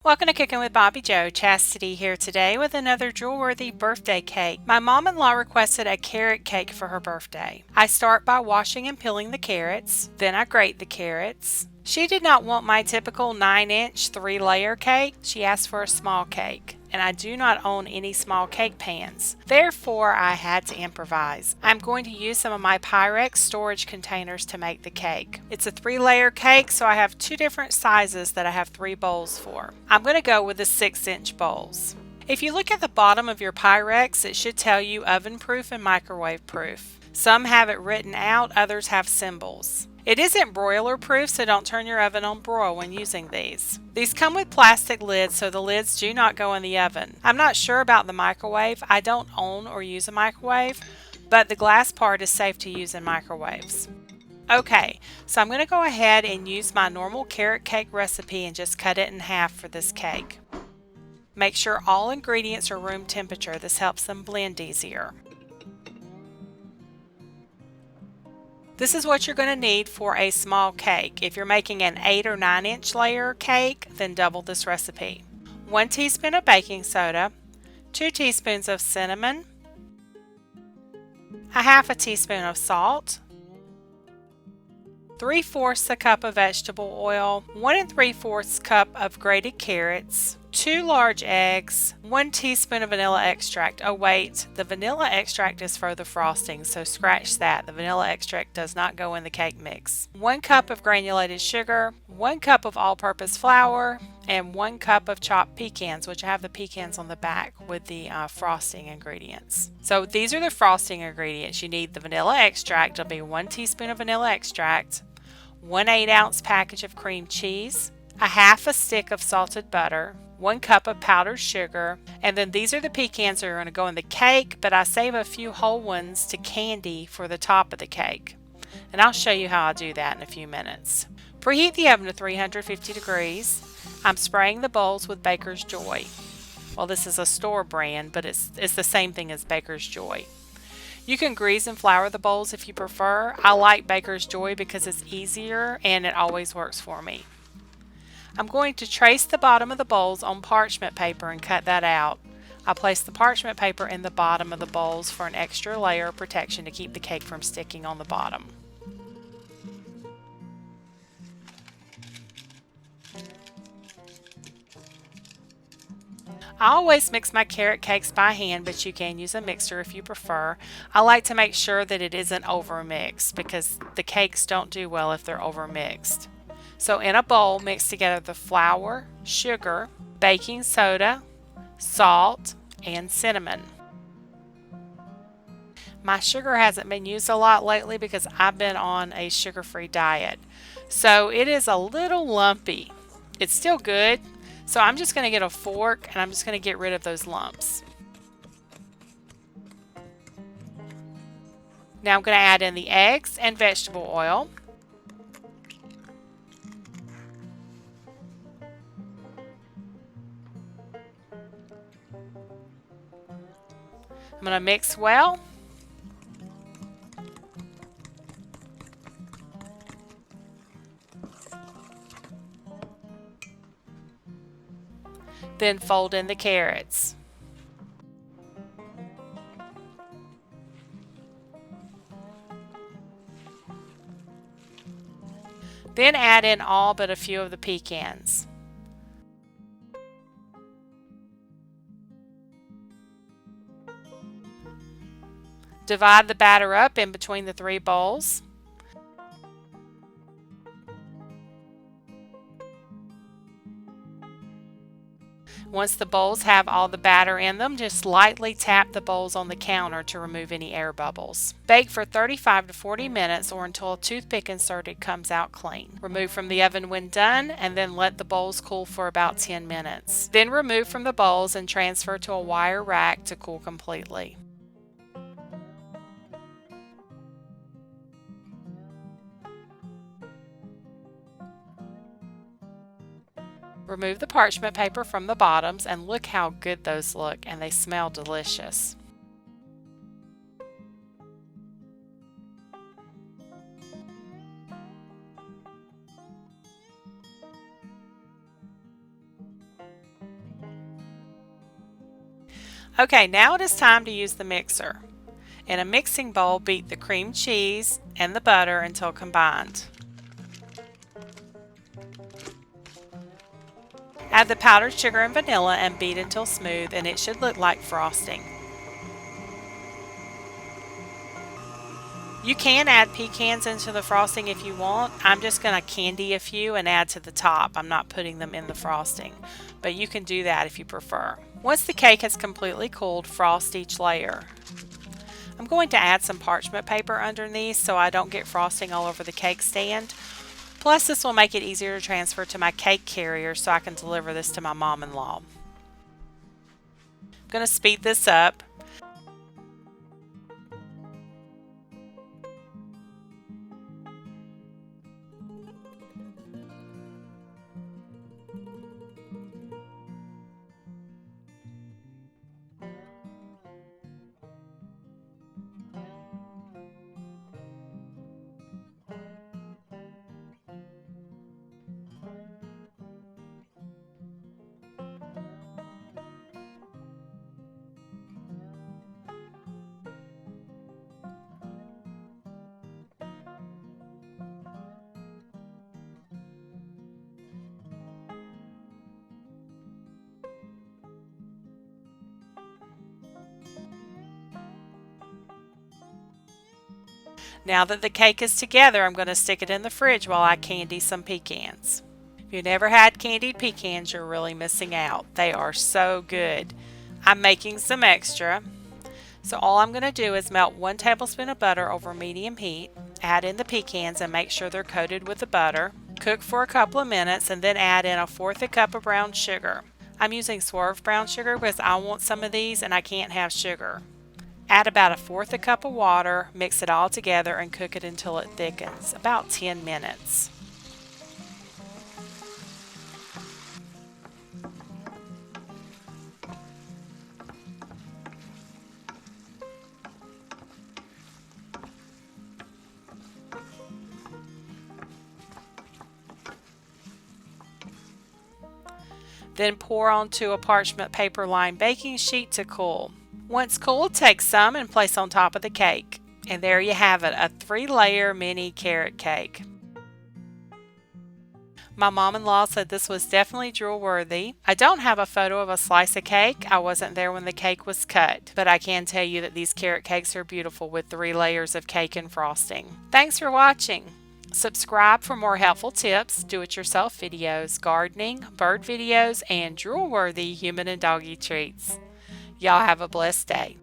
Welcome to Cooking with Bobbi Jo. Chastity here today with another jewel-worthy birthday cake. My mom-in-law requested a carrot cake for her birthday. I start by washing and peeling the carrots, then I grate the carrots. She did not want my typical 9-inch 3-layer cake. She asked for a small cake, and I do not own any small cake pans. Therefore, I had to improvise. I'm going to use some of my Pyrex storage containers to make the cake. It's a 3-layer cake, so I have 2 different sizes that I have 3 bowls for. I'm going to go with the 6-inch bowls. If you look at the bottom of your Pyrex, it should tell you oven proof and microwave proof. Some have it written out, others have symbols. It isn't broiler proof, so don't turn your oven on broil when using these. These come with plastic lids, so the lids do not go in the oven. I'm not sure about the microwave. I don't own or use a microwave, but the glass part is safe to use in microwaves. Okay, so I'm going to go ahead and use my normal carrot cake recipe and just cut it in half for this cake. Make sure all ingredients are room temperature. This helps them blend easier. This is what you're going to need for a small cake. If you're making an 8 or 9-inch layer cake, then double this recipe. 1 teaspoon of baking soda, 2 teaspoons of cinnamon, a half a teaspoon of salt, 3/4 a cup of vegetable oil, 1 3/4 cup of grated carrots, 2 large eggs, 1 teaspoon of vanilla extract. Oh wait, the vanilla extract is for the frosting, so scratch that. The vanilla extract does not go in the cake mix. 1 cup of granulated sugar, 1 cup of all-purpose flour, and 1 cup of chopped pecans, which I have the pecans on the back with the frosting ingredients. So these are the frosting ingredients. You need the vanilla extract. It'll be 1 teaspoon of vanilla extract, 1 8-ounce package of cream cheese, a half a stick of salted butter, 1 cup of powdered sugar, and then these are the pecans that are going to go in the cake, but I save a few whole ones to candy for the top of the cake. And I'll show you how I do that in a few minutes. Preheat the oven to 350 degrees. I'm spraying the bowls with Baker's Joy. Well, this is a store brand, but it's the same thing as Baker's Joy. You can grease and flour the bowls if you prefer. I like Baker's Joy because it's easier and it always works for me. I'm going to trace the bottom of the bowls on parchment paper and cut that out. I place the parchment paper in the bottom of the bowls for an extra layer of protection to keep the cake from sticking on the bottom. I always mix my carrot cakes by hand, but you can use a mixer if you prefer. I like to make sure that it isn't overmixed because the cakes don't do well if they're overmixed. So in a bowl, mix together the flour, sugar, baking soda, salt, and cinnamon. My sugar hasn't been used a lot lately because I've been on a sugar-free diet. So it is a little lumpy. It's still good. So I'm just going to get a fork and I'm just going to get rid of those lumps. Now I'm going to add in the eggs and vegetable oil. I'm going to mix well. Then fold in the carrots. Then add in all but a few of the pecans. Divide the batter up in between the 3 bowls. Once the bowls have all the batter in them, just lightly tap the bowls on the counter to remove any air bubbles. Bake for 35 to 40 minutes or until a toothpick inserted comes out clean. Remove from the oven when done and then let the bowls cool for about 10 minutes. Then remove from the bowls and transfer to a wire rack to cool completely. Remove the parchment paper from the bottoms and look how good those look, and they smell delicious. Okay, now it is time to use the mixer. In a mixing bowl, beat the cream cheese and the butter until combined. Add the powdered sugar and vanilla and beat until smooth, and it should look like frosting. You can add pecans into the frosting if you want. I'm just going to candy a few and add to the top. I'm not putting them in the frosting, but you can do that if you prefer. Once the cake has completely cooled, frost each layer. I'm going to add some parchment paper underneath so I don't get frosting all over the cake stand. Plus, this will make it easier to transfer to my cake carrier so I can deliver this to my mom-in-law. I'm going to speed this up. Now that the cake is together, I'm going to stick it in the fridge while I candy some pecans. If you've never had candied pecans, you're really missing out. They are so good. I'm making some extra. So all I'm going to do is melt 1 tablespoon of butter over medium heat, add in the pecans and make sure they're coated with the butter. Cook for a couple of minutes and then add in 1/4 cup of brown sugar. I'm using swerve brown sugar because I want some of these and I can't have sugar. Add about 1/4 cup of water, mix it all together and cook it until it thickens, about 10 minutes. Then pour onto a parchment paper lined baking sheet to cool. Once cooled, take some and place on top of the cake. And there you have it, a 3-layer mini carrot cake. My mom-in-law said this was definitely drool worthy. I don't have a photo of a slice of cake. I wasn't there when the cake was cut, but I can tell you that these carrot cakes are beautiful with 3 layers of cake and frosting. Thanks for watching. Subscribe for more helpful tips, do-it-yourself videos, gardening, bird videos, and drool-worthy human and doggy treats. Y'all have a blessed day.